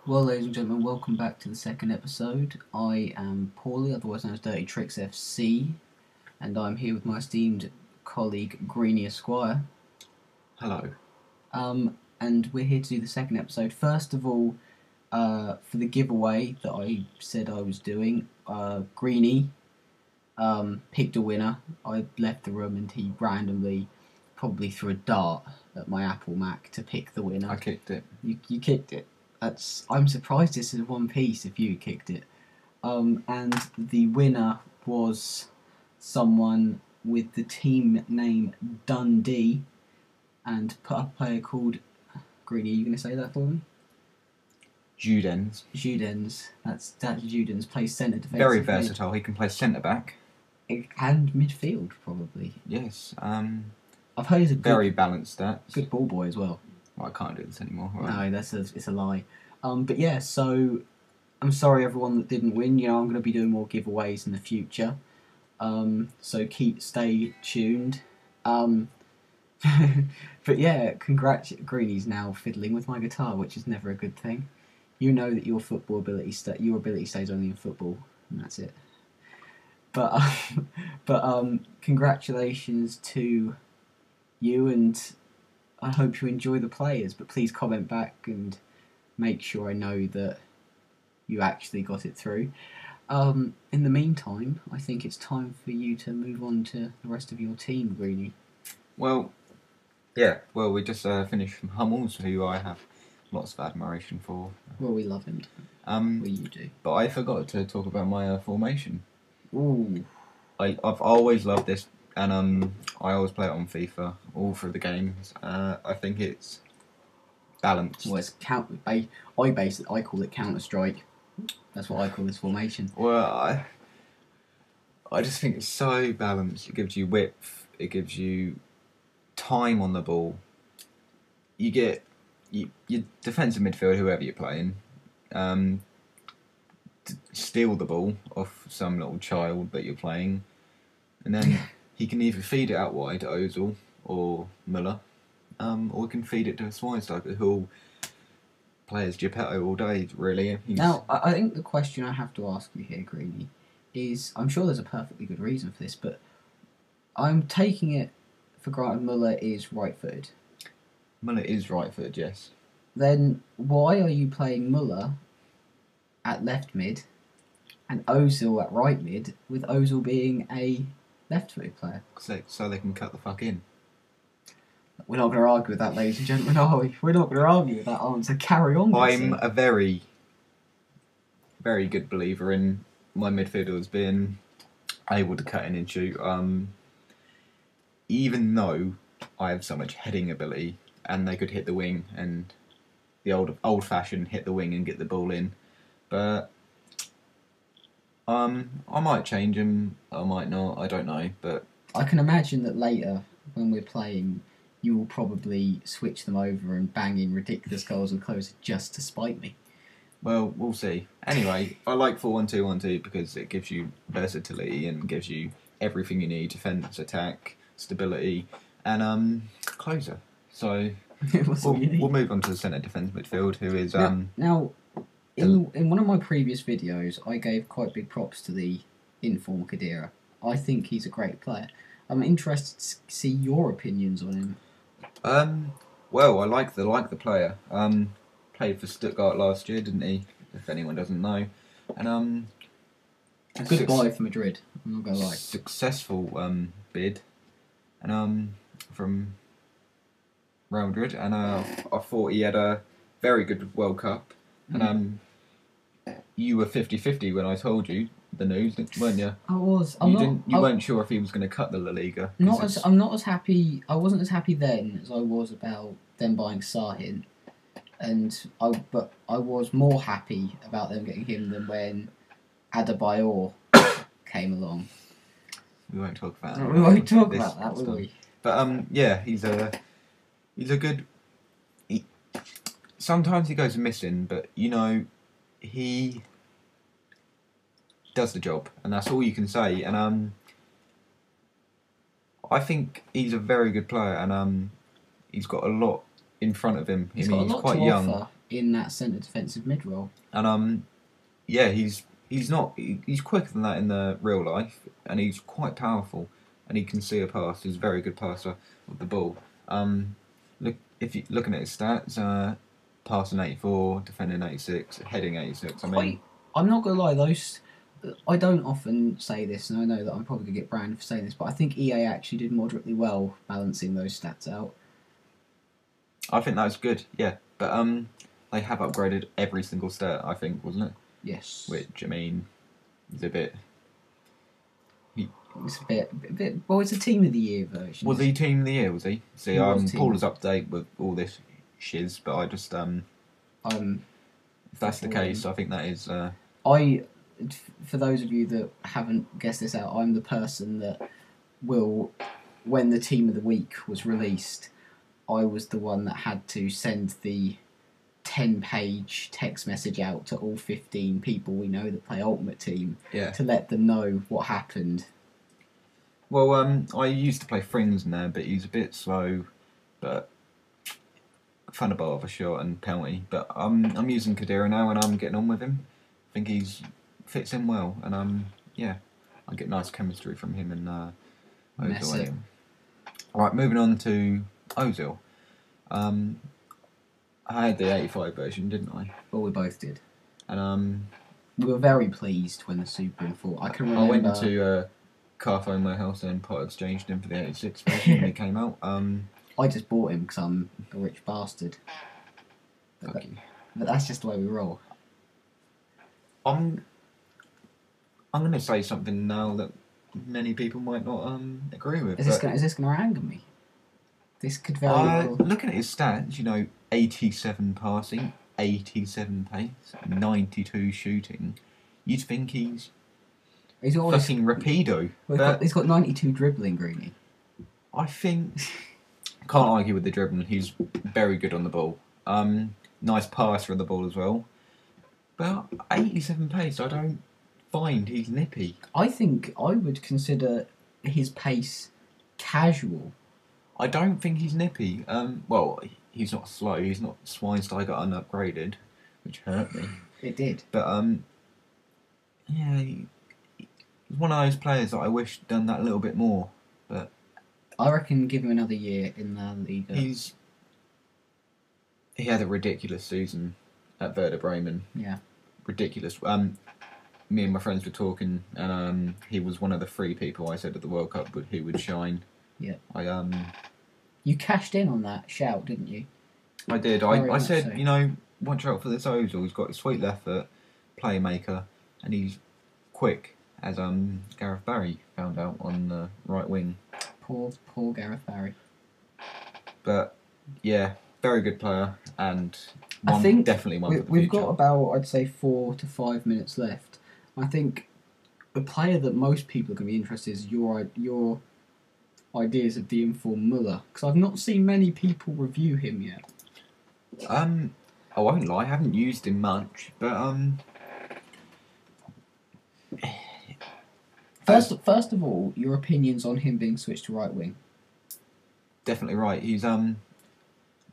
Well, ladies and gentlemen, welcome back to the second episode. I am Paulie, otherwise known as Dirty Trickz FC, and I'm here with my esteemed colleague Greeny Esquire. Hello. And we're here to do the second episode. First of all, for the giveaway that I said I was doing, Greeny picked a winner. I left the room and he randomly probably threw a dart at my Apple Mac to pick the winner. I kicked it. You kicked it. I'm surprised this is one piece if you kicked it. And the winner was someone with the team name Dundee and put a player called Greeny. Are you going to say that for me? Judens. That's Judens. Plays centre defence. Very versatile. He can play centre back. And midfield, probably. Yes. I've heard he's a very balanced stats. Good ball boy as well. Well, I can't do this anymore. Right? No, it's a lie. But yeah, so I'm sorry everyone that didn't win. You know, I'm going to be doing more giveaways in the future. So stay tuned. But yeah, Greeny's now fiddling with my guitar, which is never a good thing. You know that your football ability your ability stays only in football, and that's it. But congratulations to you, and I hope you enjoy the players. But please comment back and make sure I know that you actually got it through. In the meantime, I think it's time for you to move on to the rest of your team, Greeny. Well, yeah. Well, we just finished from Hummels, who I have lots of admiration for. Well, we love him. Well, you do. But I forgot to talk about my formation. Ooh. I've always loved this, and I always play it on FIFA all through the games. I think it's balanced. Well, it's I call it Counter-Strike. That's what I call this formation. Well, I just think it's so balanced. It gives you width. It gives you time on the ball. You get your defensive midfield, whoever you're playing, steal the ball off some little child that you're playing, and then he can either feed it out wide to Ozil or Müller, or he can feed it to Schweinsteiger, who'll play as Geppetto all day, really. Now, I think the question I have to ask you here, Greeny, is, I'm sure there's a perfectly good reason for this, but I'm taking it for granted Müller is right-footed. Müller is right-footed, yes. Then why are you playing Müller at left mid and Ozil at right mid, with Ozil being a left-footed player? So they can cut the fuck in. We're not going to argue with that, ladies and gentlemen, are we? We're not going to argue with that answer. Carry on. I'm a very, very good believer in my midfielders being able to cut in and shoot. Even though I have so much heading ability, and they could hit the wing, and the old-fashioned hit the wing and get the ball in, but I might change him. I might not. I don't know, but I can imagine that later when we're playing, you will probably switch them over and bang in ridiculous goals and close just to spite me. Well, we'll see. Anyway, I like 4-1-2-1-2 because it gives you versatility and gives you everything you need: defence, attack, stability, and closer. So we'll move on to the centre defence midfield, who is now in one of my previous videos, I gave quite big props to the inform Khedira. I think he's a great player. I'm interested to see your opinions on him. Well, I like the player. Played for Stuttgart last year, didn't he? If anyone doesn't know, and a good buy for Madrid. I'm not gonna lie. Successful bid, and from Real Madrid, and I thought he had a very good World Cup, and you were 50-50 when I told you the news, weren't you? I was. You weren't sure if he was going to cut the La Liga. I'm not as happy. I wasn't as happy then as I was about them buying Sahin, but I was more happy about them getting him than when Adebayor came along. We won't talk about that. We won't talk about that, will we? But yeah, he's a good. Sometimes he goes missing, but you know, he does the job, and that's all you can say. And I think he's a very good player, and he's got a lot in front of him. He's quite young. in that centre defensive mid role. And yeah, he's quicker than that in the real life, and he's quite powerful, and he can see a pass. He's a very good passer of the ball. If you're looking at his stats, passing 84, defending 86, heading 86. I mean, I'm not gonna lie, those. I don't often say this, and I know that I'm probably gonna get branded for saying this, but I think EA actually did moderately well balancing those stats out. I think that's good. Yeah, but they have upgraded every single stat. I think, wasn't it? Yes. Which, I mean, is a bit. It's a bit. Well, it's a Team of the Year version. Was he Team of the Year? Was he? See, He was Paul is up to date with all this shiz, but I just if that's the case, I think that is. For those of you that haven't guessed this out, I'm the person that will, when the Team of the Week was released, I was the one that had to send the 10-page text message out to all 15 people we know that play Ultimate Team to let them know what happened. Well, I used to play Frings in there, but he's a bit slow, but fun about a shot and penalty. But I'm using Kadira now, and I'm getting on with him. I think he's fits in well, and yeah, I get nice chemistry from him and Ozil. Right, moving on to Ozil. I had the 85 version, didn't I? Well, we both did. And we were very pleased when the Super Bowl. I can remember. I went into Carphone Warehouse and part exchanged him for the 86 version when he came out. I just bought him because I'm a rich bastard. Fuck you. But that's just the way we roll. I'm going to say something now that many people might not agree with. Is this going to anger me? This could very well... Looking at his stats, 87 passing, 87 pace, 92 shooting. You'd think he's fucking rapido. He's got 92 dribbling, Greeny. I think... Can't argue with the dribbling. He's very good on the ball. Nice passer of the ball as well. But 87 pace, I don't find he's nippy. I think I would consider his pace casual. I don't think he's nippy. Well, he's not slow. He's not Schweinsteiger unupgraded, which hurt me. It did. But yeah, he's one of those players that I wish done that a little bit more. But I reckon give him another year in the Liga. He had a ridiculous season at Werder Bremen. Yeah. Ridiculous. Me and my friends were talking, and he was one of the 3 people I said at the World Cup who would shine. Yeah. You cashed in on that shout, didn't you? I did. I said, so. Watch out for this Ozil. He's got a sweet left foot, playmaker, and he's quick, as Gareth Barry found out on the right wing. Poor Gareth Barry. But yeah, very good player, and definitely one for the we've future. got about, I'd say, 4 to 5 minutes left. I think a player that most people are going to be interested in is your ideas of the informed Muller, because I've not seen many people review him yet. I won't lie, I haven't used him much, but First of all, your opinions on him being switched to right wing. Definitely right. He's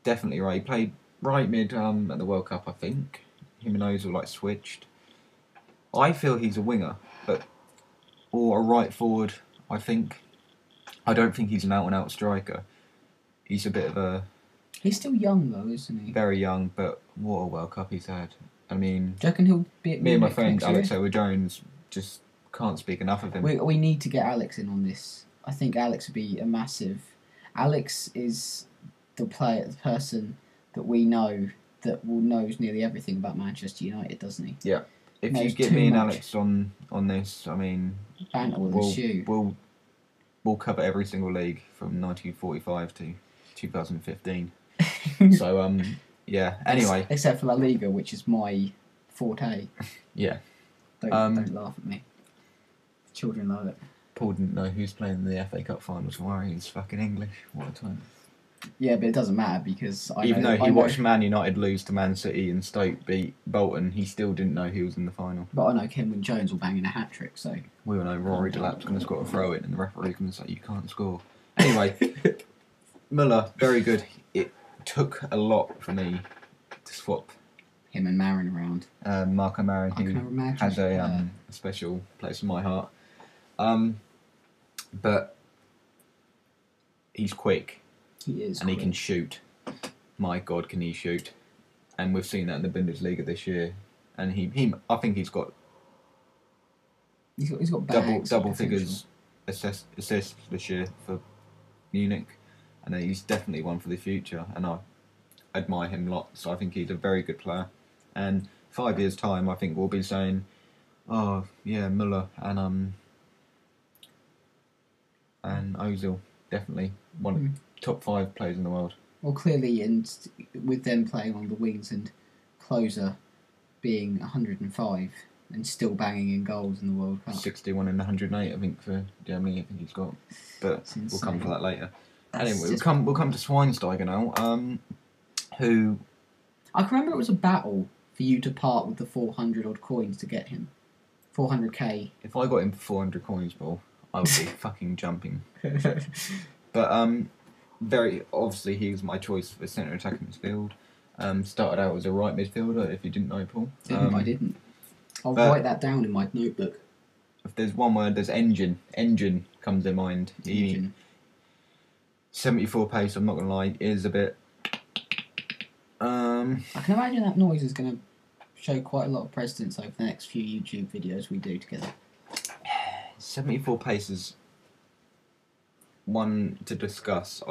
definitely right. He played right mid at the World Cup, I think. Him and Ozil switched. I feel he's a winger, or a right forward. I don't think he's an out and out striker. He's a bit of a. He's still young though, isn't he? Very young, but what a World Cup he's had. I mean, do you reckon he'll be at me and my friend Alex Ower-Jones just can't speak enough of him. We need to get Alex in on this. I think Alex would be a massive. Alex is the person that we know that knows nearly everything about Manchester United, doesn't he? Yeah. If you get me and Alex on this, I mean, banter will ensue. We'll cover every single league from 1945 to 2015. So yeah. Anyway, except for La Liga, which is my forte. Yeah. Don't laugh at me. Children love it. Paul didn't know who's playing in the FA Cup finals. Why? He's fucking English. What a time. Yeah, but it doesn't matter because even though he watched Man United lose to Man City and Stoke beat Bolton, he still didn't know he was in the final. But I know Kenwyne Jones will bang in a hat trick, so we all know Rory Delap's going to score a throw in, and the referee's going to say you can't score. Anyway, Muller, very good. It took a lot for me to swap him and Marin around. Marco Marin, I can who imagine. has a special place in my heart. But he's quick. He is, and quick. he can shoot. My God, can he shoot? And we've seen that in the Bundesliga this year. And I think he's got bags double figures assists this year for Munich, and he's definitely one for the future. And I admire him lots. I think he's a very good player. And 5 years' time, I think we'll be saying, "Oh yeah, Müller and Ozil, definitely one top 5 players in the world." Well, clearly, and with them playing on the wings and Klose being 105 and still banging in goals in the World Cup. 61 and 108, I think, for Germany. I think he's got, but we'll come to that later. Anyway, we'll come to Schweinsteiger now. Who? I can remember it was a battle for you to part with the 400 odd coins to get him. 400k. If I got him for 400 coins, Paul, I would be fucking jumping. But very obviously he was my choice for centre attacking midfield. Started out as a right midfielder, if you didn't know, Paul. I didn't. I'll write that down in my notebook. If there's one word, there's engine. Engine comes in mind. Engine. 74 pace, I'm not going to lie, is a bit... I can imagine that noise is going to show quite a lot of precedence over the next few YouTube videos we do together. 74 pace is one to discuss.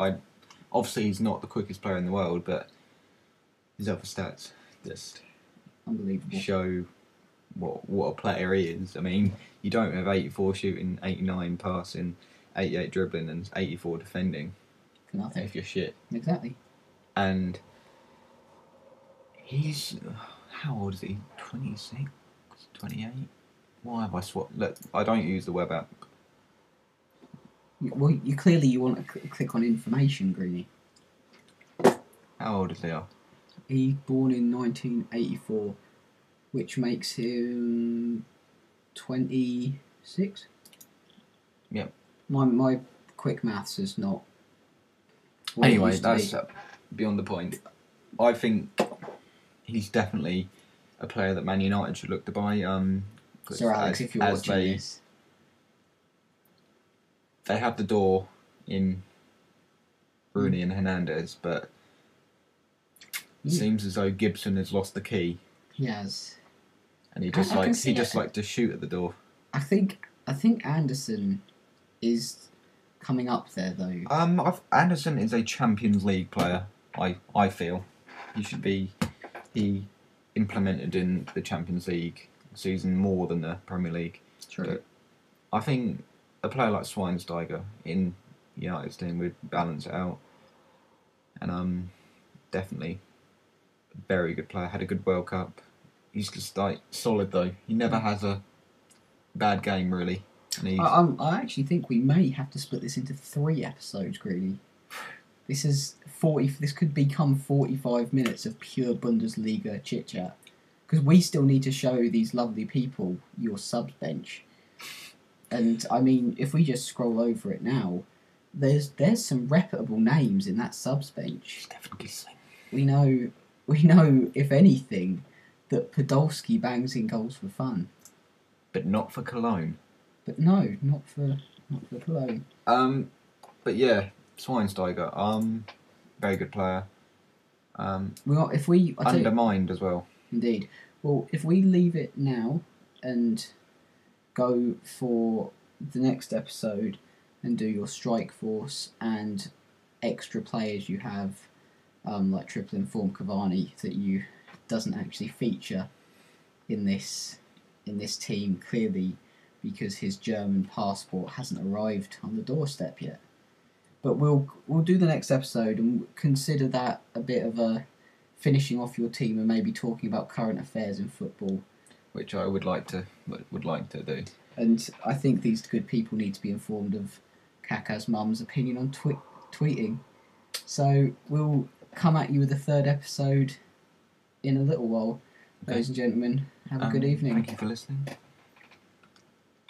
Obviously he's not the quickest player in the world, but his other stats just unbelievable. Show what a player he is. I mean, you don't have 84 shooting, 89 passing, 88 dribbling, and 84 defending. For nothing. If you're shit. Exactly. And he's... How old is he? 26? 28? Why have I swapped? Look, I don't use the web app. Well, you want to click on information, Greeny. How old is he? He's born in 1984, which makes him 26. Yep. My quick maths is not. Anyway, that's beyond the point. I think he's definitely a player that Man United should look to buy. Sir Alex, if you're watching this. They have the door in Rooney and Hernandez, but it seems as though Gibson has lost the key. He has. And he just likes to shoot at the door. I think Anderson is coming up there though. Anderson is a Champions League player. I feel he should be implemented in the Champions League season more than the Premier League. True. But I think a player like Schweinsteiger in United's team would balance it out. And definitely a very good player. Had a good World Cup. He's just like solid though. He never has a bad game really. And I actually think we may have to split this into 3 episodes, Greeny. This is 40. This could become 45 minutes of pure Bundesliga chit chat because we still need to show these lovely people your subs bench. And I mean, if we just scroll over it now, there's some reputable names in that subs bench. Definitely. We know if anything that Podolski bangs in goals for fun, but not for Cologne. But no, not for Cologne. But yeah, Schweinsteiger, very good player. Well, if we undermined as well. Indeed. Well, if we leave it now and go for the next episode and do your strike force and extra players you have, like triple inform Cavani that you doesn't actually feature in this team clearly because his German passport hasn't arrived on the doorstep yet. But we'll do the next episode and consider that a bit of a finishing off your team and maybe talking about current affairs in football, which I would like to do. And I think these good people need to be informed of Kaka's mum's opinion on tweeting. So we'll come at you with a 3rd episode in a little while. Okay. Ladies and gentlemen, have a good evening. Thank you for listening.